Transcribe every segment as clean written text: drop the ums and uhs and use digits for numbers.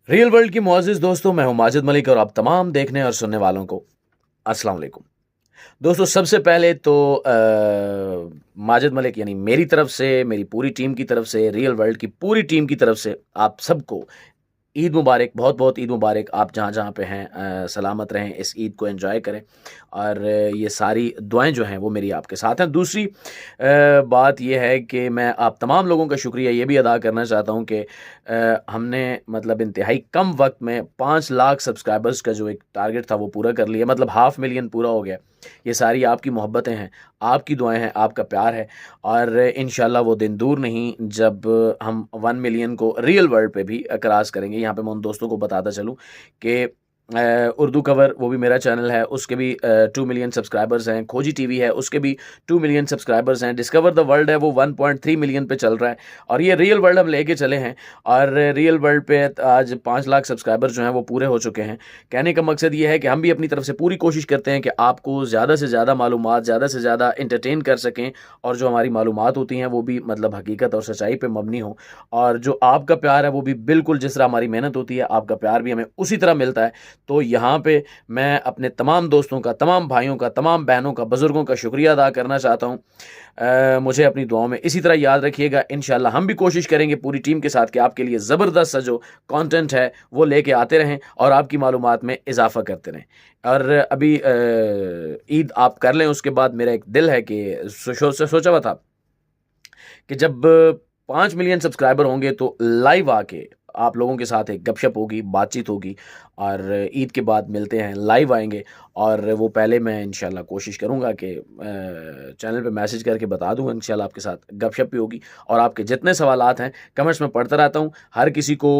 Real world की मुआज़िज़ दोस्तों, मैं हूं माजिद मलिक और आप तमाम देखने और सुनने वालों को अस्सलाम वालेकुम। दोस्तों, सबसे पहले तो माजिद मलिक यानी मेरी तरफ से, मेरी पूरी टीम की तरफ से, रियल वर्ल्ड की पूरी टीम की तरफ से आप सबको ईद मुबारक, बहुत बहुत ईद मुबारक। आप जहाँ जहाँ पे हैं सलामत रहें, इस ईद को एंजॉय करें और ये सारी दुआएं जो हैं वो मेरी आपके साथ हैं। दूसरी बात ये है कि मैं आप तमाम लोगों का शुक्रिया ये भी अदा करना चाहता हूँ कि हमने मतलब इंतहाई कम वक्त में 5 लाख सब्सक्राइबर्स का जो एक टारगेट था वो पूरा कर लिया, मतलब 500,000 पूरा हो गया। ये सारी आपकी मोहब्बतें हैं, आपकी दुआएं हैं, आपका प्यार है और इंशाल्लाह वो दिन दूर नहीं जब हम 1 मिलियन को रियल वर्ल्ड पे भी क्रॉस करेंगे। यहाँ पे मैं उन दोस्तों को बताता चलूँ कि उर्दू कवर वो भी मेरा चैनल है, उसके भी 2 मिलियन सब्सक्राइबर्स हैं। खोजी टीवी है, उसके भी 2 मिलियन सब्सक्राइबर्स हैं। डिस्कवर द वर्ल्ड है, वो 1.3 मिलियन पे चल रहा है और ये रियल वर्ल्ड हम लेके चले हैं और रियल वर्ल्ड पे आज 5 लाख सब्सक्राइबर जो हैं वो पूरे हो चुके हैं। कहने का मकसद ये है कि हम भी अपनी तरफ से पूरी कोशिश करते हैं कि आपको ज़्यादा से ज़्यादा मालूमात, ज़्यादा से ज़्यादा एंटरटेन कर सकें और जो हमारी मालूमात होती हैं वो भी मतलब हकीकत और सच्चाई पे मबनी हो। और जो आपका प्यार है वो भी बिल्कुल जिस तरह हमारी मेहनत होती है, आपका प्यार भी हमें उसी तरह मिलता है। तो यहाँ पे मैं अपने तमाम दोस्तों का, तमाम भाइयों का, तमाम बहनों का, बुज़ुर्गों का शुक्रिया अदा करना चाहता हूँ। मुझे अपनी दुआओं में इसी तरह याद रखिएगा। इंशाल्लाह हम भी कोशिश करेंगे पूरी टीम के साथ कि आपके लिए ज़बरदस्त सा जो कंटेंट है वो लेके आते रहें और आपकी मालूमात में इजाफ़ा करते रहें। और अभी ईद आप कर लें, उसके बाद मेरा एक दिल है कि सोचा हुआ था कि जब 5 मिलियन सब्सक्राइबर होंगे तो लाइव आके आप लोगों के साथ एक गपशप होगी, बातचीत होगी और ईद के बाद मिलते हैं, लाइव आएँगे। और वो पहले मैं इंशाल्लाह कोशिश करूँगा कि चैनल पे मैसेज करके बता दूँगा, इंशाल्लाह आपके साथ गपशप भी होगी और आपके जितने सवालात हैं कमेंट्स में पढ़ता रहता हूँ। हर किसी को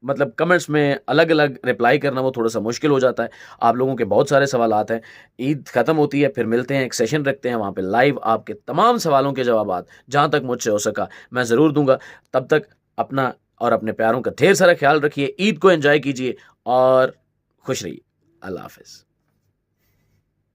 मतलब कमेंट्स में अलग-अलग रिप्लाई करना वो थोड़ा-सा मुश्किल हो जाता है। आप लोगों के बहुत सारे सवालात हैं। ईद ख़त्म होती है, फिर मिलते हैं, एक सेशन रखते हैं, वहाँ पे लाइव आपके तमाम सवालों के जवाबात जहाँ तक मुझसे हो सका मैं ज़रूर दूँगा। तब तक अपना और अपने प्यारों का ढेर सारा ख्याल रखिए, ईद को एंजॉय कीजिए और खुश रहिए। अल्लाह हाफ़िज़।